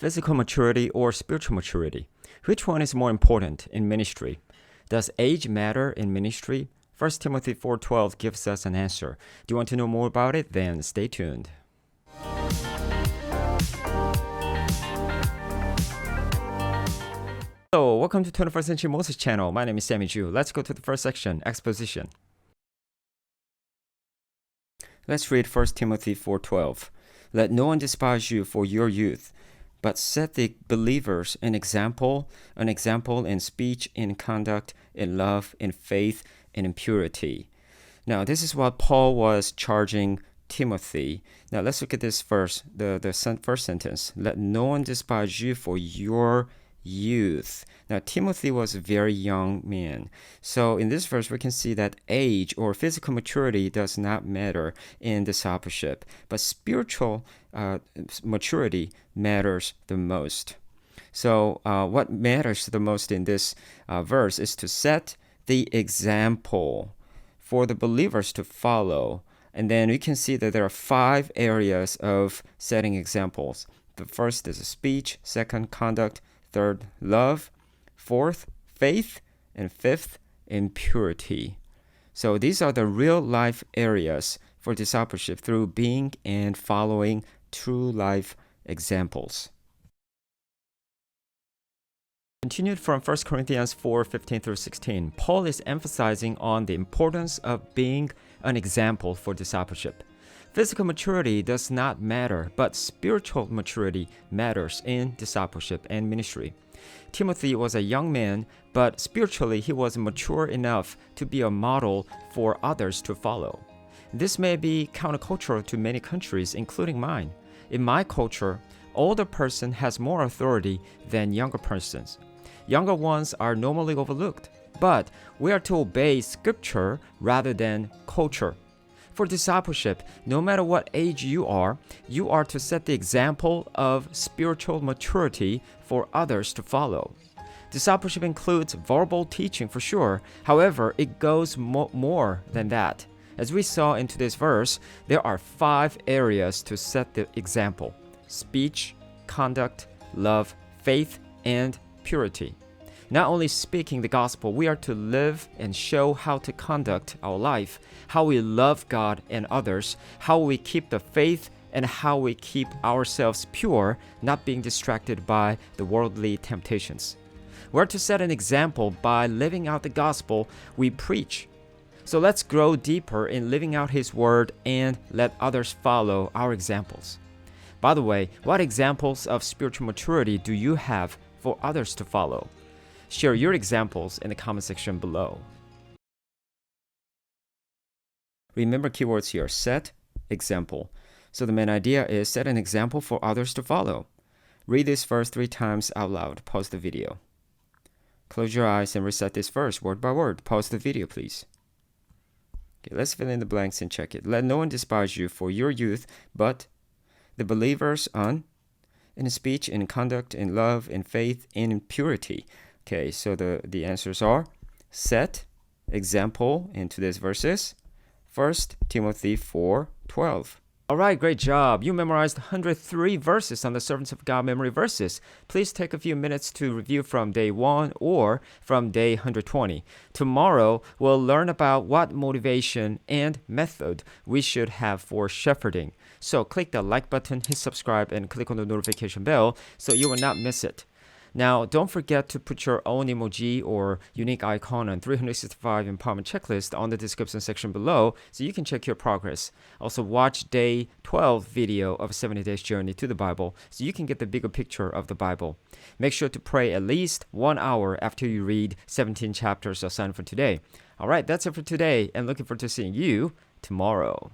physical maturity or spiritual maturity? Which one is more important in ministry? Does age matter in ministry? 1 Timothy 4:12 gives us an answer. Do you want to know more about it? Then stay tuned. Hello, welcome to 21st Century Moses channel. My name is Sammy Ju. Let's go to the first section, exposition. Let's read 1 Timothy 4:12. Let no one despise you for your youth, but set the believers an example in speech, in conduct, in love, in faith, and in purity. Now, this is what Paul was charging Timothy. Now, let's look at this verse, the first sentence. Let no one despise you for your youth. Now, Timothy was a very young man. So in this verse, we can see that age or physical maturity does not matter in discipleship, but spiritual maturity matters the most. So what matters the most in this verse is to set the example for the believers to follow. And then we can see that there are 5 areas of setting examples. The first is speech, second, conduct, third, love, fourth, faith, and fifth, in purity. So these are the real life areas for discipleship through being and following true life examples. Continued from 1 Corinthians 4:15 through 16, Paul is emphasizing on the importance of being an example for discipleship. Physical maturity does not matter, but spiritual maturity matters in discipleship and ministry. Timothy was a young man, but spiritually he was mature enough to be a model for others to follow. This may be countercultural to many countries, including mine. In my culture, older person has more authority than younger persons. Younger ones are normally overlooked, but we are to obey scripture rather than culture. For discipleship, no matter what age you are to set the example of spiritual maturity for others to follow. Discipleship includes verbal teaching for sure. However, it goes more than that. As we saw in today's verse, there are 5 areas to set the example: speech, conduct, love, faith, and purity. Not only speaking the gospel, we are to live and show how to conduct our life, how we love God and others, how we keep the faith, and how we keep ourselves pure, not being distracted by the worldly temptations. We're to set an example by living out the gospel we preach. So let's grow deeper in living out His word and let others follow our examples. By the way, what examples of spiritual maturity do you have for others to follow? Share your examples in the comment section below. Remember keywords here: set, example. So the main idea is set an example for others to follow. Read this verse 3 times out loud. Pause the video. Close your eyes and recite this verse word by word. Pause the video, please. Okay, let's fill in the blanks and check it. Let no one despise you for your youth, but the believers in speech, in conduct, in love, in faith, and in purity. Okay, so the answers are set, example in today's verses, 1 Timothy 4:12. All right, great job. You memorized 103 verses on the Servants of God memory verses. Please take a few minutes to review from day 1 or from day 120. Tomorrow, we'll learn about what motivation and method we should have for shepherding. So click the like button, hit subscribe, and click on the notification bell so you will not miss it. Now, don't forget to put your own emoji or unique icon on 365 Empowerment Checklist on the description section below so you can check your progress. Also, watch day 12 video of 70 Days Journey to the Bible so you can get the bigger picture of the Bible. Make sure to pray at least 1 hour after you read 17 chapters assigned for today. All right, that's it for today, and looking forward to seeing you tomorrow.